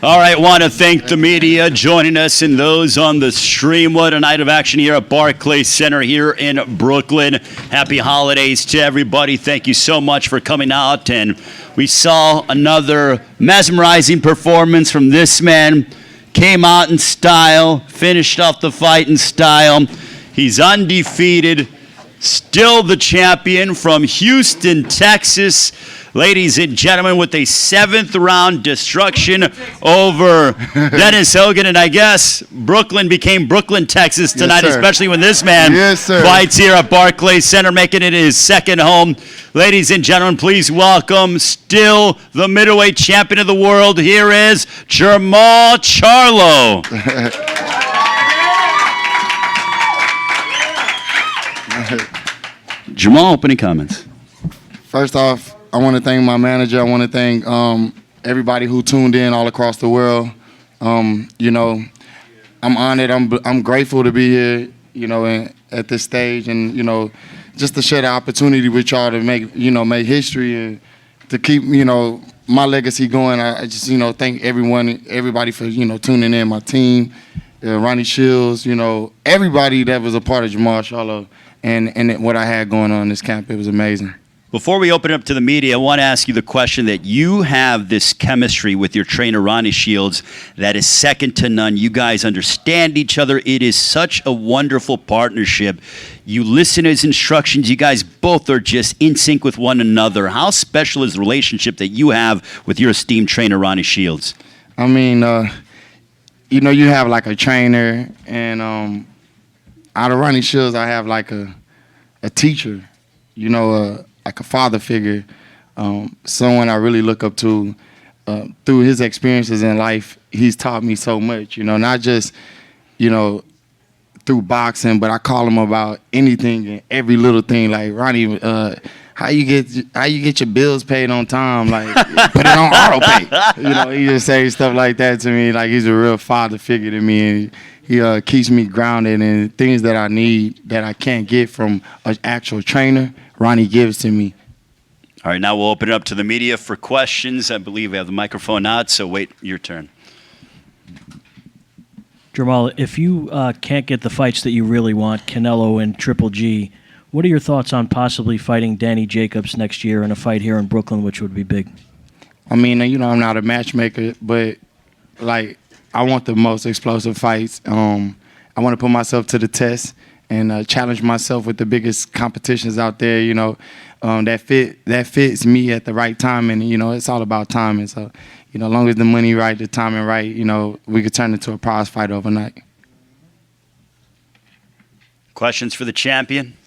All right, want to thank the media joining us and those on the stream. What a night of action here at Barclays Center here in Brooklyn. Happy holidays to everybody. Thank you so much for coming out. And we saw another mesmerizing performance from this man. Came out in style, finished off the fight in style. He's undefeated, still the champion from Houston, Texas. Ladies and gentlemen, with a 7th round destruction over Dennis Hogan. And I guess Brooklyn became Brooklyn, Texas tonight, Yes, especially when this man fights here at Barclays Center, making it his second home. Ladies and gentlemen, please welcome still the middleweight champion of the world. Here is Jermall Charlo. Jermall, opening comments. First off, I want to thank my manager. I want to thank everybody who tuned in all across the world. You know, I'm honored. I'm grateful to be here. You know, at this stage, and you know, just to share the opportunity with y'all to make history and to keep my legacy going. I just thank everybody for tuning in. My team, Ronnie Shields, everybody that was a part of Jermall Charlo and what I had going on in this camp. It was amazing. Before we open it up to the media, I want to ask you the question that you have this chemistry with your trainer, Ronnie Shields, that is second to none. You guys understand each other. It is such a wonderful partnership. You listen to his instructions. You guys both are just in sync with one another. How special is the relationship that you have with your esteemed trainer, Ronnie Shields? I mean, you have like a trainer, and out of Ronnie Shields, I have like a teacher, like a father figure, someone I really look up to. Through his experiences in life, he's taught me so much, not just, through boxing, but I call him about anything and every little thing. Like, Ronnie, how you get your bills paid on time? Like, put it on auto pay. He just says stuff like that to me. Like, he's a real father figure to me, and he keeps me grounded in things that I need that I can't get from an actual trainer. Ronnie gives to me. All right, now we'll open it up to the media for questions. I believe we have the microphone out, so wait your turn. Jermall, if you can't get the fights that you really want, Canelo and Triple G, what are your thoughts on possibly fighting Danny Jacobs next year in a fight here in Brooklyn, which would be big? I mean, I'm not a matchmaker, but, like, I want the most explosive fights. I want to put myself to the test and challenge myself with the biggest competitions out there, that fits me at the right time. And, it's all about timing. So, as long as the money right, the timing right, we could turn it to a prize fight overnight. Questions for the champion?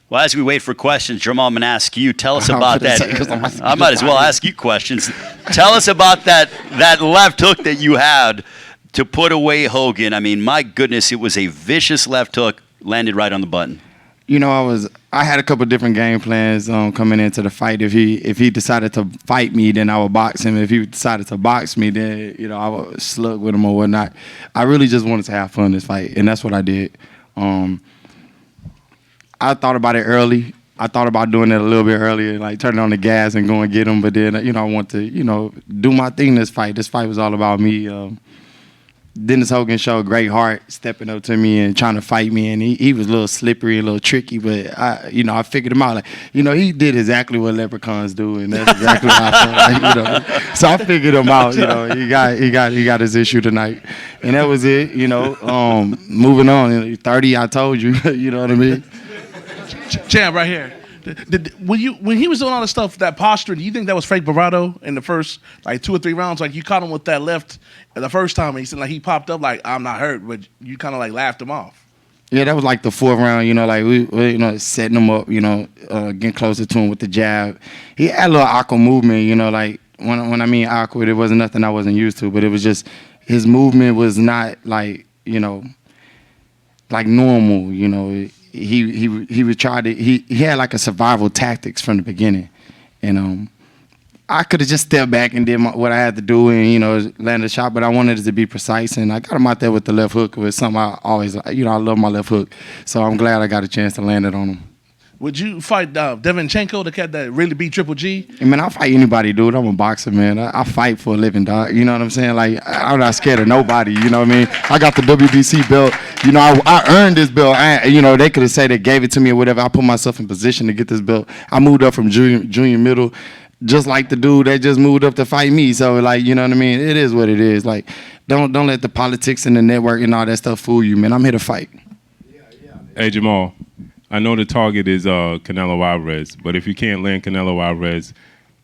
Well, as we wait for questions, Jermall, I'm going to ask you. Tell us about that. I might as well ask you questions. Tell us about that left hook that you had to put away Hogan. I mean, my goodness, it was a vicious left hook, landed right on the button. I had a couple different game plans coming into the fight. If he decided to fight me, then I would box him. If he decided to box me, then I would slug with him or whatnot. I really just wanted to have fun in this fight, and that's what I did. I thought about it early. I thought about doing it a little bit earlier, like turning on the gas and going and get him. But then, I want to, do my thing in this fight. This fight was all about me. Dennis Hogan showed great heart, stepping up to me and trying to fight me. And he was a little slippery, a little tricky, but I figured him out. Like, he did exactly what leprechauns do, and that's exactly what I felt like, So I figured him out. He got his issue tonight, and that was it. Moving on. 30, I told you. You know what I mean? Champ, right here. When he was doing all this stuff, that posture, do you think that was fake bravado in the first 2 or 3 rounds? Like, you caught him with that left the first time, and he said he popped up like, I'm not hurt, but you kind of laughed him off. Yeah, that was like the 4th round. We setting him up. Getting closer to him with the jab. He had a little awkward movement. When I mean awkward, it wasn't nothing I wasn't used to, but it was just his movement was not like normal. He would try to he had like a survival tactics from the beginning, and I could have just stepped back and did what I had to do and land a shot, but I wanted it to be precise, and I got him out there with the left hook. It was something I always I love my left hook, so I'm glad I got a chance to land it on him. Would you fight Devinchenko, the cat that really beat Triple G? I mean, I'll fight anybody, dude. I'm a boxer, man. I fight for a living, dog. You know what I'm saying? Like, I'm not scared of nobody. You know what I mean? I got the WBC belt. You know, I earned this belt. You know, they could have said they gave it to me or whatever. I put myself in position to get this belt. I moved up from junior middle, just like the dude that just moved up to fight me. So, like, you know what I mean? It is what it is. Like, don't let the politics and the network and all that stuff fool you, man. I'm here to fight. Hey, Jamal. I know the target is Canelo Alvarez, but if you can't land Canelo Alvarez,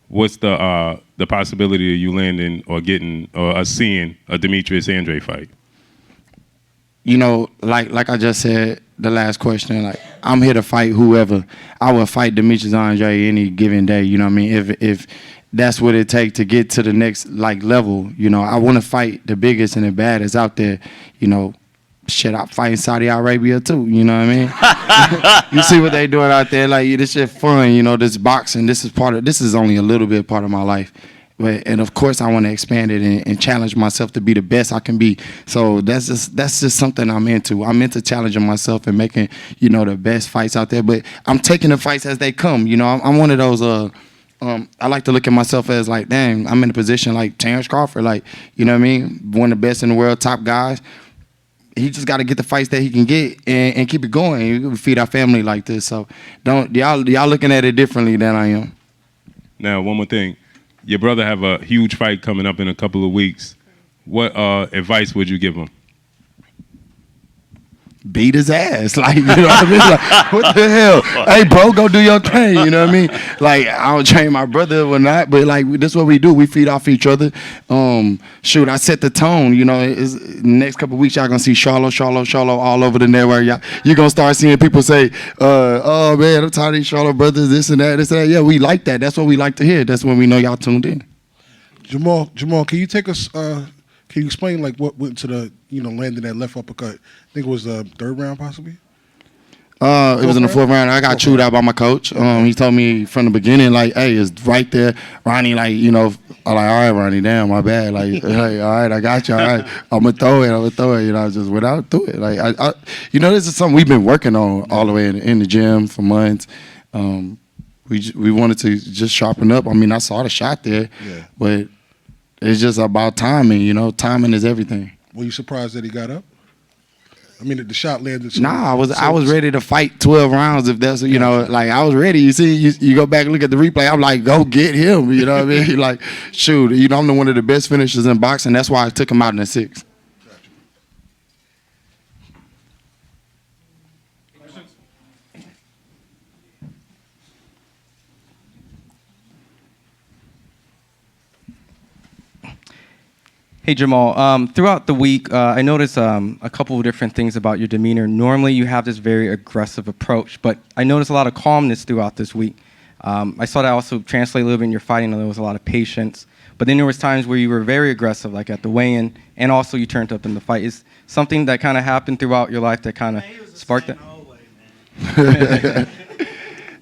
what's the possibility of you landing or getting or seeing a Demetrius Andre fight? You know, like I just said, the last question, like, I'm here to fight whoever. I will fight Demetrius Andre any given day. You know what I mean? If that's what it takes to get to the next like level. You know, I want to fight the biggest and the baddest out there. You know. Shit, I'm fighting Saudi Arabia too, you know what I mean? You see what they doing out there, like, this shit fun, you know, this boxing, this is only a little bit part of my life. And of course I want to expand it and challenge myself to be the best I can be. So that's just something I'm into. I'm into challenging myself and making, you know, the best fights out there. But I'm taking the fights as they come, you know. I'm one of those, I like to look at myself as like, dang, I'm in a position like Terrence Crawford, like, you know what I mean? One of the best in the world, top guys. He just got to get the fights that he can get and keep it going. We feed our family like this. So y'all looking at it differently than I am. Now, one more thing. Your brother have a huge fight coming up in a couple of weeks. What advice would you give him? Beat his ass. Like, you know what I mean? Like, what the hell? Hey, bro, go do your thing. You know what I mean? Like, I don't train my brother or not, but like, this is what we do. We feed off each other. Shoot, I set the tone. You know, next couple of weeks, y'all gonna see Charlo all over the network. You're gonna start seeing people say, oh man, I'm tired of these Charlo brothers, this and that. Yeah, we like that. That's what we like to hear. That's when we know y'all tuned in. Jamal, can you take us? Can you explain like what went to the landing that left uppercut? I think it was the third round possibly. It was in the fourth round. I got chewed out by my coach. He told me from the beginning, like, hey, it's right there. Ronnie, like, you know, I'm like, all right, Ronnie, damn, my bad. Like, hey, all right, I got you. All right, I'm going to throw it. You know, I just went out through it. Like, I you know, this is something we've been working on all the way in the gym for months. We wanted to just sharpen up. I mean, I saw the shot there, but it's just about timing, you know. Timing is everything. Were you surprised that he got up? I mean, the shot landed. So, nah, I was ready to fight 12 rounds if that's, you know, like I was ready. You see, you go back and look at the replay. I'm like, go get him. You know what I mean? Like, shoot, you know, I'm one of the best finishers in boxing. That's why I took him out in the sixth. Hey Jamal, throughout the week, I noticed a couple of different things about your demeanor. Normally you have this very aggressive approach, but I noticed a lot of calmness throughout this week. I saw that also translate a little bit in your fighting, there was a lot of patience. But then there was times where you were very aggressive, like at the weigh-in, and also you turned up in the fight. Is something that kind of happened throughout your life that kind of sparked that?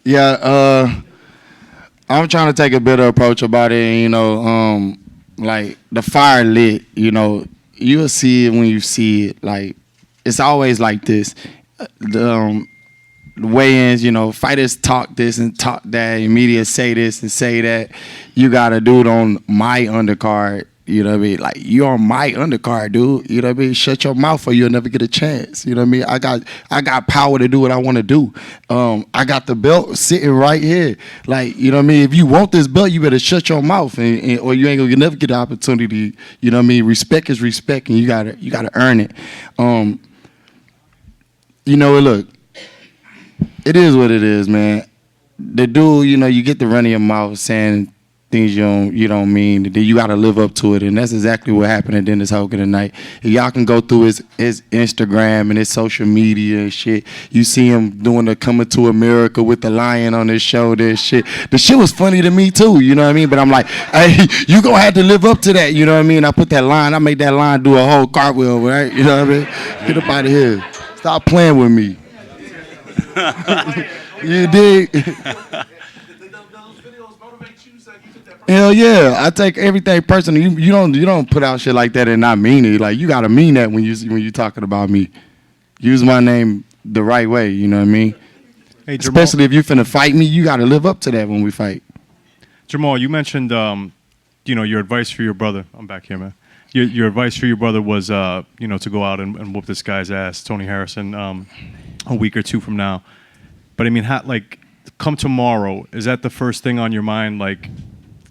Yeah, I'm trying to take a better approach about it, and, you know, like the fire lit, you know, you'll see it when you see it. Like, it's always like this. The weigh-ins, you know, fighters talk this and talk that, and media say this and say that. You got to do it on my undercard, you know what I mean? Like, you're on my undercard, dude. You know what I mean? Shut your mouth or you'll never get a chance. You know what I mean? I got power to do what I want to do. I got the belt sitting right here. Like, you know what I mean? If you want this belt, you better shut your mouth or you ain't gonna never get the opportunity. You know what I mean? Respect is respect, and you gotta earn it. You know, look, it is what it is, man. The dude, you know, you get the run of your mouth saying things you don't mean, then you got to live up to it, and that's exactly what happened at Dennis Hogan tonight. If y'all can go through his Instagram and his social media and shit, you see him doing the Coming to America with the lion on his shoulder and shit. The shit was funny to me too, you know what I mean? But I'm like, hey, you gonna have to live up to that, you know what I mean? I put that line, I made that line do a whole cartwheel, right? You know what I mean? Get up out of here. Stop playing with me. You dig? Hell yeah, I take everything personal. You don't put out shit like that and not mean it. Like, you gotta mean that when you talking about me. Use my name the right way. You know what I mean? Hey, Jamal. Especially if you finna fight me, you gotta live up to that when we fight. Jamal, you mentioned, your advice for your brother. I'm back here, man. Your advice for your brother was, to go out and whoop this guy's ass, Tony Harrison, a week or two from now. But I mean, come tomorrow, is that the first thing on your mind, like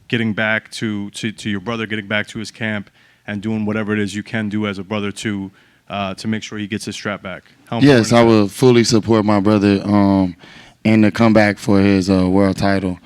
getting back to your brother, getting back to his camp, and doing whatever it is you can do as a brother to make sure he gets his strap back? How important Yes, is I that? will fully support my brother in the comeback for his world title.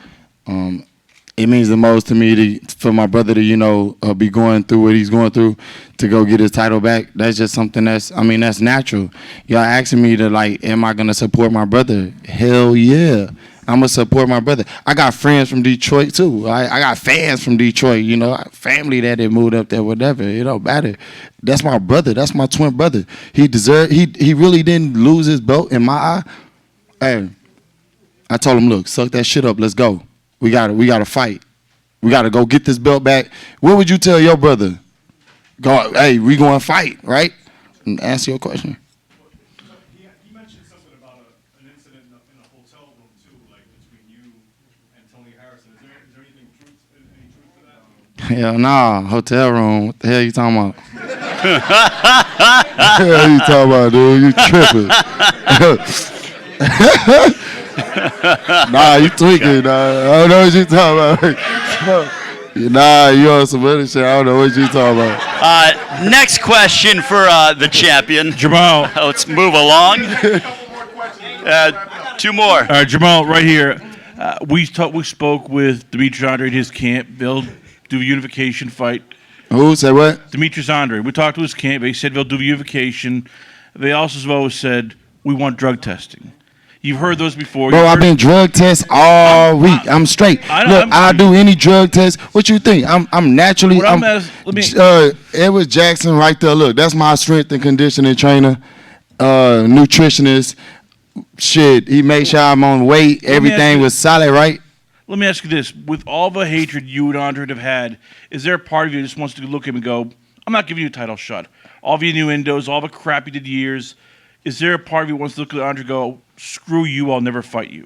It means the most to me for my brother to, be going through what he's going through to go get his title back. That's just something that's natural. Y'all asking me to, am I going to support my brother? Hell yeah. I'm going to support my brother. I got friends from Detroit, too. I got fans from Detroit, family that had moved up there, whatever. It don't matter. That's my brother. That's my twin brother. He really didn't lose his belt in my eye. Hey, I told him, look, suck that shit up. Let's go. We gotta fight. We gotta go get this belt back. What would you tell your brother? Go, hey, we going to fight, right? And answer your question. He mentioned something about an incident in a hotel room too, like between you and Tony Harrison. Is there any truth to that? Hell nah, hotel room. What the hell you talking about? What the hell you talking about, dude? You tripping. Nah, you tweaking. Nah. I don't know what you talking about. Nah, you on some other shit. I don't know what you talking about. Next question for the champion. Jamal. Let's move along. Two more. All right, Jamal, right here. We spoke with Demetrius Andre at his camp. They'll do a unification fight. Who said what? Demetrius Andre. We talked to his camp. They said they'll do unification. They also as well said we want drug testing. You've heard those before. Bro, I've been drug test all week. I'm straight. Look, I'll do any drug test. What you think? I'm naturally. It was Jackson right there. Look, that's my strength and conditioning trainer, nutritionist. Shit, he made sure I'm on weight. Everything was solid, right? Let me ask you this: with all the hatred you and Andre have had, is there a part of you that just wants to look at him and go, "I'm not giving you a title shot"? All of your innuendos, all the crap you did years. Is there a part of you that wants to look at Andre and go, "Screw you, I'll never fight you"?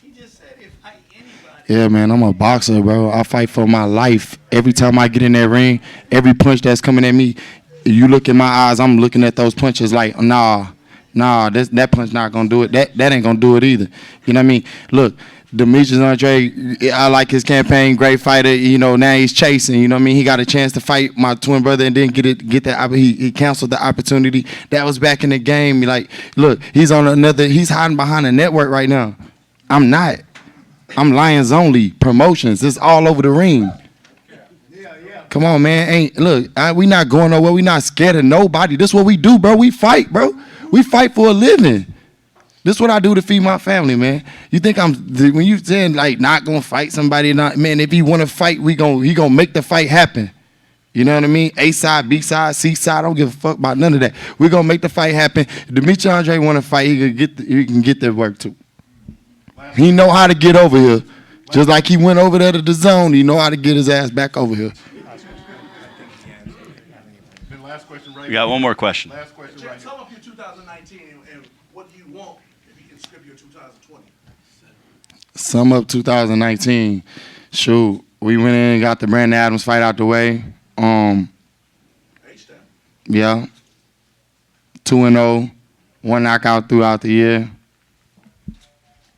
He just said he'd fight anybody. Yeah, man, I'm a boxer, bro. I fight for my life. Every time I get in that ring, every punch that's coming at me, you look in my eyes, I'm looking at those punches like, nah, that punch not gonna do it. That ain't gonna do it either. You know what I mean? Look, Demetrius Andre, I like his campaign, great fighter. Now he's chasing. You know what I mean? He got a chance to fight my twin brother and didn't get that. He canceled the opportunity. That was back in the game. Like, look, he's hiding behind a network right now. I'm not. I'm Lions Only Promotions. It's all over the ring. Come on, man. We not going nowhere. We not scared of nobody. This is what we do, bro. We fight, bro. We fight for a living. This is what I do to feed my family, man. You think when you saying not gonna fight somebody, man, if he wanna fight, he gonna make the fight happen. You know what I mean? A side, B side, C side, I don't give a fuck about none of that. We're gonna make the fight happen. If Demetrius Andre wanna fight, he can get that work too. He know how to get over here. Just like he went over there to the zone, he know how to get his ass back over here. We got one more question. Sum up your 2019 and what do you want if you can script your 2020? Sum up 2019. Shoot, we went in and got the Brandon Adams fight out the way. Yeah. 2-0, one knockout throughout the year.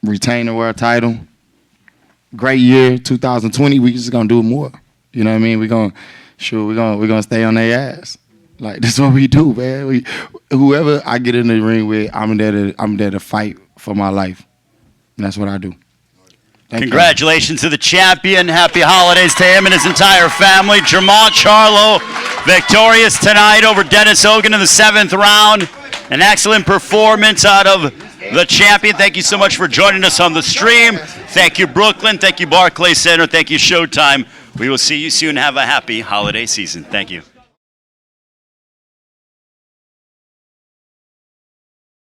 Retain the world title. Great year, 2020. We just gonna do more. You know what I mean? We're gonna stay on their ass. Like, this is what we do, man. Whoever I get in the ring with, I'm there to fight for my life. And that's what I do. Congratulations to the champion. Happy holidays to him and his entire family. Jermall Charlo, victorious tonight over Dennis Hogan in the 7th round. An excellent performance out of the champion. Thank you so much for joining us on the stream. Thank you, Brooklyn. Thank you, Barclays Center. Thank you, Showtime. We will see you soon. Have a happy holiday season. Thank you.